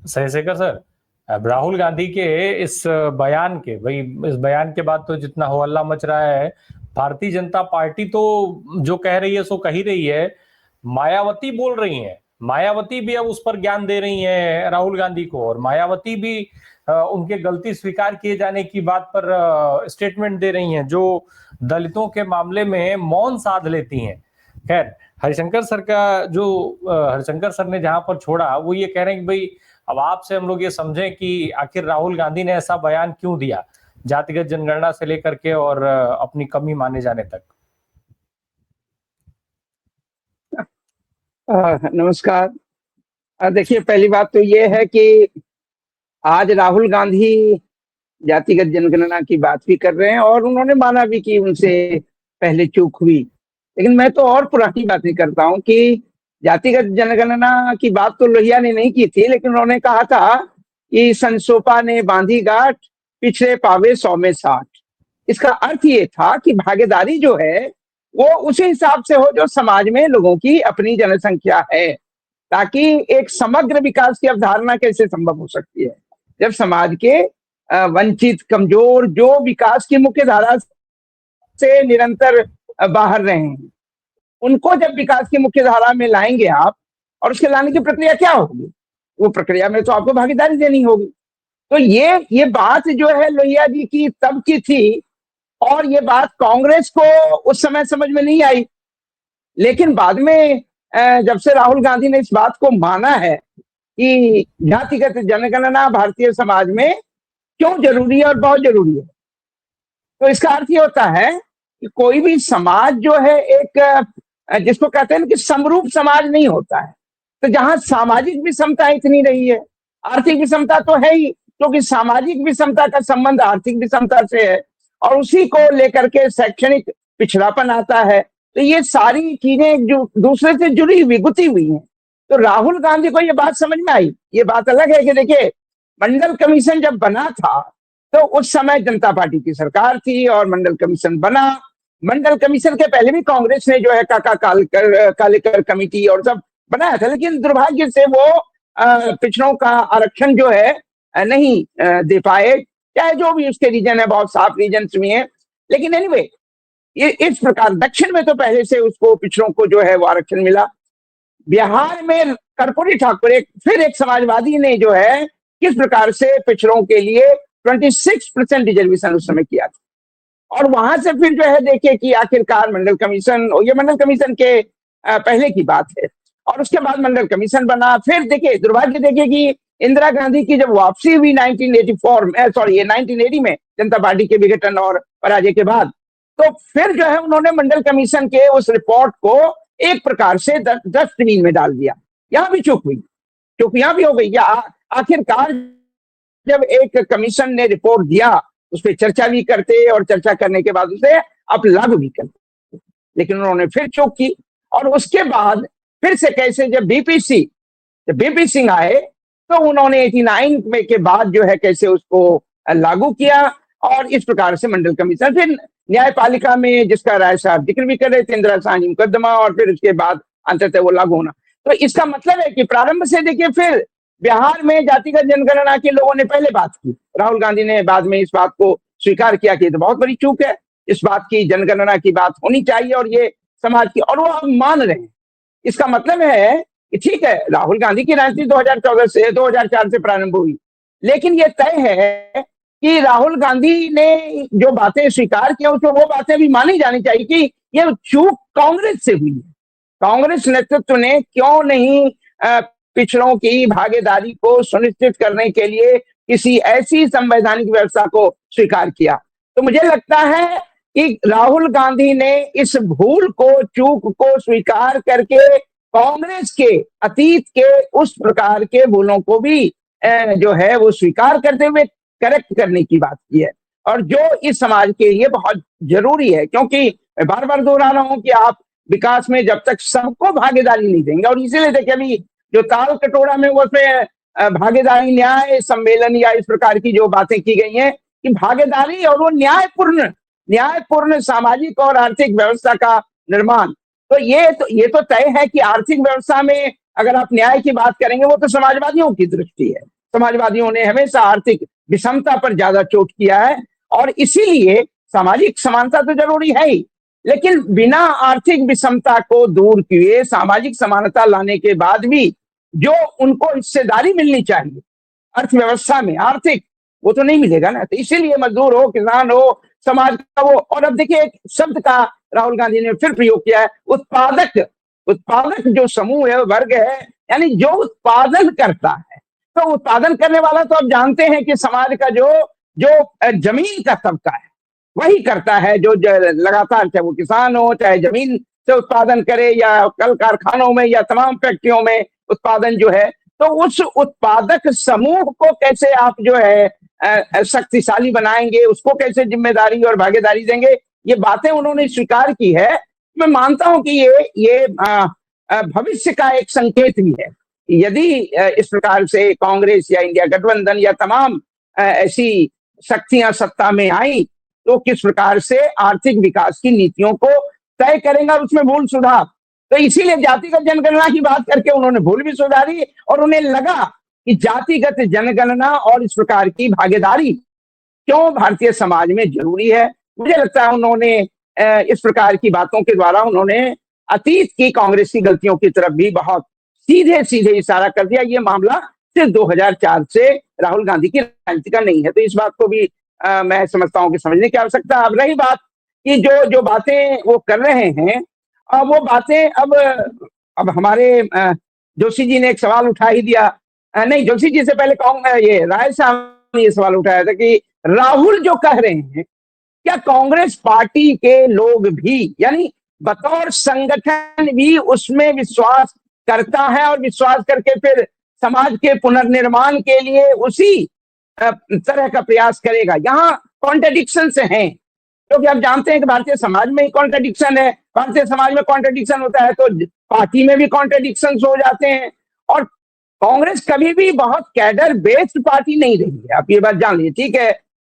Shekhar sir, अब राहुल गांधी के इस बयान के भाई इस बयान के बाद तो जितना हो हल्ला मच रहा है, भारतीय जनता पार्टी तो जो कह रही है सो कह ही रही है। मायावती बोल रही हैं, मायावती भी अब उस पर ज्ञान दे रही हैं राहुल गांधी को, और मायावती भी उनके गलती स्वीकार किए जाने की बात पर स्टेटमेंट दे रही हैं, जो दलितों के मामले में मौन साध लेती हैं। खैर, हरिशंकर सर का जो हरिशंकर सर ने जहां पर छोड़ा वो ये कह रहे हैं कि भाई अब आपसे हम लोग ये समझें कि आखिर राहुल गांधी ने ऐसा बयान क्यों दिया, जातिगत जनगणना से लेकर के और अपनी कमी माने जाने तक। नमस्कार। देखिए, पहली बात तो ये है कि आज राहुल गांधी जातिगत जनगणना की बात भी कर रहे हैं और उन्होंने माना भी कि उनसे पहले चूक हुई। लेकिन मैं तो और पुरानी बातें करता हूं कि जातिगत जनगणना की बात तो लोहिया ने नहीं की थी, लेकिन उन्होंने कहा था कि संसोपा ने बांधी गांठ, पिछड़े पावे 100 में 60। इसका अर्थ ये था कि भागीदारी जो है वो उसी हिसाब से हो जो समाज में लोगों की अपनी जनसंख्या है, ताकि एक समग्र विकास की अवधारणा कैसे संभव हो सकती है जब समाज के वंचित, कमजोर, जो विकास की मुख्य धारा से निरंतर बाहर रहे हैं, उनको जब विकास की मुख्य धारा में लाएंगे आप, और उसके लाने की प्रक्रिया क्या होगी? वो प्रक्रिया में तो आपको भागीदारी देनी होगी। तो ये बात जो है लोहिया जी की तब की थी, और ये बात कांग्रेस को उस समय समझ में नहीं आई। लेकिन बाद में जब से राहुल गांधी ने इस बात को माना है कि जातिगत जनगणना भारतीय समाज में क्यों जरूरी है और बहुत जरूरी है, तो इसका अर्थ ये होता है कि कोई भी समाज जो है एक जिसको कहते हैं ना कि समरूप समाज नहीं होता है। तो जहां सामाजिक विषमता इतनी रही है, आर्थिक विषमता तो है ही, क्योंकि सामाजिक विषमता का संबंध आर्थिक विषमता से है, और उसी को लेकर के शैक्षणिक पिछड़ापन आता है। तो ये सारी चीजें जो दूसरे से जुड़ी हुई, गुथी हुई हैं। तो राहुल गांधी को ये बात समझ में आई। ये बात अलग है कि देखिए, मंडल कमीशन जब बना था तो उस समय जनता पार्टी की सरकार थी और मंडल कमीशन बना। मंडल कमीशन के पहले भी कांग्रेस ने जो है कालेकर कमेटी और सब बनाया था, लेकिन दुर्भाग्य से वो पिछड़ों का आरक्षण जो है नहीं दे पाए, चाहे जो भी उसके रीजन है, बहुत साफ रीजन भी है। लेकिन एनीवे, ये इस प्रकार दक्षिण में तो पहले से उसको पिछड़ों को जो है वो आरक्षण मिला। बिहार में कर्पूरी ठाकुर फिर एक समाजवादी ने जो है किस प्रकार से पिछड़ों के लिए 26% रिजर्वेशन उस समय किया था। और वहां से फिर जो है देखिए कि आखिरकार मंडल कमीशन, और ये मंडल कमीशन के पहले की बात है, और उसके बाद मंडल कमीशन बना। फिर देखिए, दुर्भाग्य देखिए कि इंदिरा गांधी की जब वापसी हुई 1984 में, सॉरी ये 1980 में, जनता पार्टी के विघटन और पराजय के बाद, तो फिर जो है उन्होंने मंडल कमीशन के उस रिपोर्ट को एक प्रकार से डस्टबिन में डाल दिया। यहां भी चूक हुई, चूक यहां भी हो गई। आखिरकार जब एक कमीशन ने रिपोर्ट दिया, उस पर चर्चा भी करते और चर्चा करने के बाद उसे अब लागू भी करते, लेकिन उन्होंने फिर चूक की। और उसके बाद फिर से कैसे जब बीपी सिंह आए तो उन्होंने 89 में के बाद जो है कैसे उसको लागू किया, और इस प्रकार से मंडल कमीशन फिर न्यायपालिका में, जिसका राय साहब जिक्र भी कर रहे थे, इंदिरा साहनी मुकदमा, और फिर उसके बाद अंततः वो लागू होना। तो इसका मतलब है कि प्रारंभ से देखिए, फिर बिहार में जातिगत जनगणना के लोगों ने पहले बात की, राहुल गांधी ने बाद में इस बात को स्वीकार किया कि तो बहुत बड़ी चूक है, इस बात की, जनगणना की बात होनी चाहिए और ये समाज की, और वो अब मान रहे हैं। इसका मतलब है कि ठीक है, राहुल गांधी की राजनीति 2014 से 2004 से प्रारंभ हुई, लेकिन ये तय है कि राहुल गांधी ने जो बातें स्वीकार की, उसको वो बातें भी मानी जानी चाहिए कि ये चूक कांग्रेस से हुई है। कांग्रेस नेतृत्व ने क्यों नहीं पिछड़ों की भागीदारी को सुनिश्चित करने के लिए किसी ऐसी संवैधानिक व्यवस्था को स्वीकार किया। तो मुझे लगता है कि राहुल गांधी ने इस भूल को, चूक को स्वीकार करके कांग्रेस के अतीत के उस प्रकार के भूलों को भी जो है वो स्वीकार करते हुए करेक्ट करने की बात की है, और जो इस समाज के लिए बहुत जरूरी है। क्योंकि मैं बार बार दोहरा रहा हूं कि आप विकास में जब तक सबको भागीदारी नहीं देंगे, और इसीलिए देखिए अभी जो ताल कटोरा में वो भागीदारी, न्याय सम्मेलन या इस प्रकार की जो बातें की गई हैं कि भागीदारी और वो न्यायपूर्ण सामाजिक और आर्थिक व्यवस्था का निर्माण, तो ये तो तय है कि आर्थिक व्यवस्था में अगर आप न्याय की बात करेंगे, वो तो समाजवादियों की दृष्टि है। समाजवादियों ने हमेशा आर्थिक विषमता पर ज्यादा चोट किया है, और इसीलिए सामाजिक समानता तो जरूरी है ही, लेकिन बिना आर्थिक विषमता को दूर किए सामाजिक समानता लाने के बाद भी जो उनको हिस्सेदारी मिलनी चाहिए अर्थव्यवस्था में आर्थिक, वो तो नहीं मिलेगा ना। तो इसीलिए मजदूर हो, किसान हो, समाज का वो, और अब देखिए एक शब्द का राहुल गांधी ने फिर प्रयोग किया है, उत्पादक। उत्पादक जो समूह है, वर्ग है, यानी जो उत्पादन करता है। तो उत्पादन करने वाला तो आप जानते हैं कि समाज का जो जो जमीन का तबका है वही करता है, जो लगातार, चाहे वो किसान हो, चाहे जमीन से उत्पादन करे, या कल कारखानों में या तमाम फैक्ट्रियों में उत्पादन जो है। तो उस उत्पादक समूह को कैसे आप जो है शक्तिशाली बनाएंगे, उसको कैसे जिम्मेदारी और भागीदारी देंगे, ये बातें उन्होंने स्वीकार की है। मैं मानता हूं कि ये भविष्य का एक संकेत भी है। यदि इस प्रकार से कांग्रेस या इंडिया गठबंधन या तमाम ऐसी शक्तियां सत्ता में आई, तो किस प्रकार से आर्थिक विकास की नीतियों को तय करेंगे और उसमें भूल सुधार। तो इसीलिए जातिगत जनगणना की बात करके उन्होंने भूल भी सुधारी, और उन्हें लगा कि जातिगत जनगणना और इस प्रकार की भागीदारी क्यों भारतीय समाज में जरूरी है। मुझे लगता है उन्होंने इस प्रकार की बातों के द्वारा उन्होंने अतीत की कांग्रेस की गलतियों की तरफ भी बहुत सीधे सीधे इशारा कर दिया। ये मामला सिर्फ 2004 से राहुल गांधी की राजनीति का नहीं है। तो इस बात को भी मैं समझता हूं कि समझने की आवश्यकता। अब रही बात कि जो जो बातें वो कर रहे हैं, वो बातें अब हमारे जोशी जी ने एक सवाल उठा ही दिया। नहीं, जोशी जी से पहले ये राय साहब ने ये सवाल उठाया था कि राहुल जो कह रहे हैं, क्या कांग्रेस पार्टी के लोग भी, यानी बतौर संगठन भी उसमें विश्वास करता है, और विश्वास करके फिर समाज के पुनर्निर्माण के लिए उसी तरह का प्रयास करेगा। यहाँ कॉन्ट्रडिक्शन हैं, क्योंकि आप जानते हैं कि भारतीय समाज में ही कॉन्ट्रडिक्शन है। भारतीय समाज में कॉन्ट्रडिक्शन होता है तो पार्टी में भी कॉन्ट्रडिक्शन हो जाते हैं। और कांग्रेस कभी भी बहुत कैडर बेस्ड पार्टी नहीं रही है, आप ये बात जान लीजिए। ठीक है,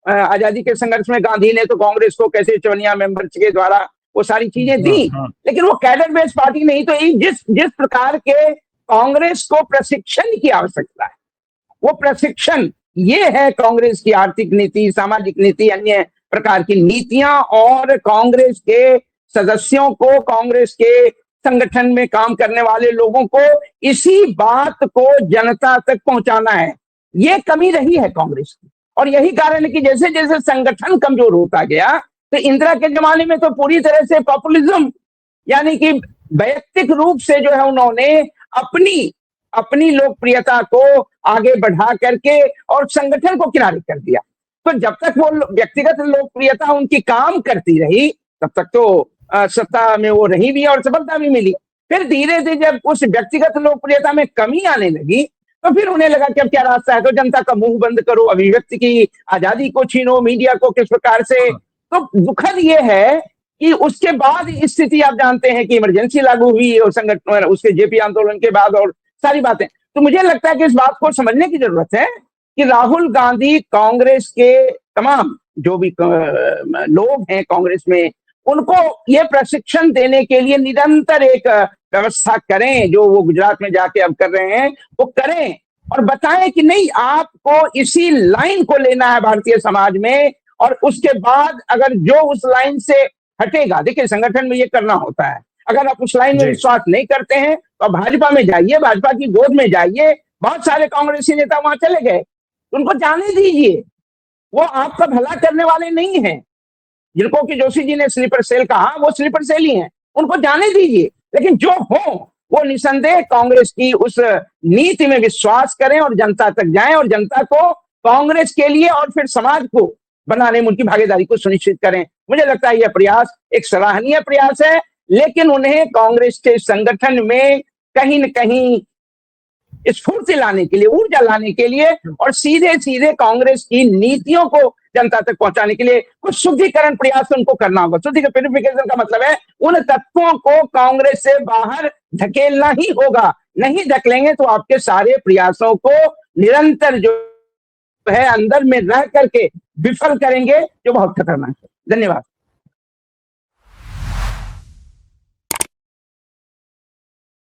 आजादी के संघर्ष में गांधी ने तो कांग्रेस को कैसे चवनिया मेंबर्स के द्वारा वो सारी चीजें दी, लेकिन वो कैडर बेस्ड पार्टी नहीं। तो जिस प्रकार के कांग्रेस को प्रशिक्षण की आवश्यकता है, वो प्रशिक्षण ये है कांग्रेस की आर्थिक नीति, सामाजिक नीति, अन्य प्रकार की नीतियां, और कांग्रेस के सदस्यों को, कांग्रेस के संगठन में काम करने वाले लोगों को इसी बात को जनता तक पहुंचाना है। ये कमी रही है कांग्रेस की, और यही कारण है कि जैसे जैसे संगठन कमजोर होता गया, तो इंदिरा के जमाने में तो पूरी तरह से पॉपुलिज्म, यानी कि वैयक्तिक रूप से जो है उन्होंने अपनी लोकप्रियता को आगे बढ़ा करके और संगठन को किनारे कर दिया। तो जब तक वो व्यक्तिगत लोकप्रियता उनकी काम करती रही, तब तक तो सत्ता में वो रही भी और सफलता भी मिली। फिर धीरे धीरे जब उस व्यक्तिगत लोकप्रियता में कमी आने लगी, तो फिर उन्हें लगा कि अब क्या रास्ता है, तो जनता का मुंह बंद करो, अभिव्यक्ति की आजादी को छीनो, मीडिया को किस प्रकार से। तो दुखद ये है कि उसके बाद स्थिति आप जानते हैं कि इमरजेंसी लागू हुई और संगठन, उसके जेपी आंदोलन के बाद और सारी बातें। तो मुझे लगता है कि इस बात को समझने की जरूरत है कि राहुल गांधी कांग्रेस के तमाम जो भी लोग हैं कांग्रेस में, उनको ये प्रशिक्षण देने के लिए निरंतर एक व्यवस्था करें, जो वो गुजरात में जाके अब कर रहे हैं, वो करें और बताएं कि नहीं, आपको इसी लाइन को लेना है भारतीय समाज में। और उसके बाद अगर जो उस लाइन से हटेगा, देखिए संगठन में ये करना होता है, अगर आप उस लाइन में विश्वास नहीं करते हैं तो आप भाजपा में जाइए, भाजपा की गोद में जाइए। बहुत सारे कांग्रेसी नेता वहां चले गए, उनको जाने दीजिए, वो आपका भला करने वाले नहीं हैं। जिनको कि जोशी जी ने स्लीपर सेल कहा, वो स्लीपर सेल ही हैं, उनको जाने दीजिए। लेकिन जो हो वो निसंदेह कांग्रेस की उस नीति में विश्वास करें और जनता तक जाएं, और जनता को कांग्रेस के लिए और फिर समाज को बनाने में उनकी भागीदारी को सुनिश्चित करें। मुझे लगता है यह प्रयास एक सराहनीय प्रयास है, लेकिन उन्हें कांग्रेस के संगठन में कहीं न कहीं स्फूर्ति लाने के लिए, ऊर्जा लाने के लिए, और सीधे सीधे कांग्रेस की नीतियों को जनता तक पहुंचाने के लिए कुछ शुद्धिकरण प्रयास उनको करना होगा। प्यूरिफिकेशन का मतलब है उन तत्वों को कांग्रेस से बाहर धकेलना ही होगा। नहीं धकेलेंगे तो आपके सारे प्रयासों को निरंतर जो है अंदर में रह करके विफल करेंगे, जो बहुत खतरनाक है। धन्यवाद।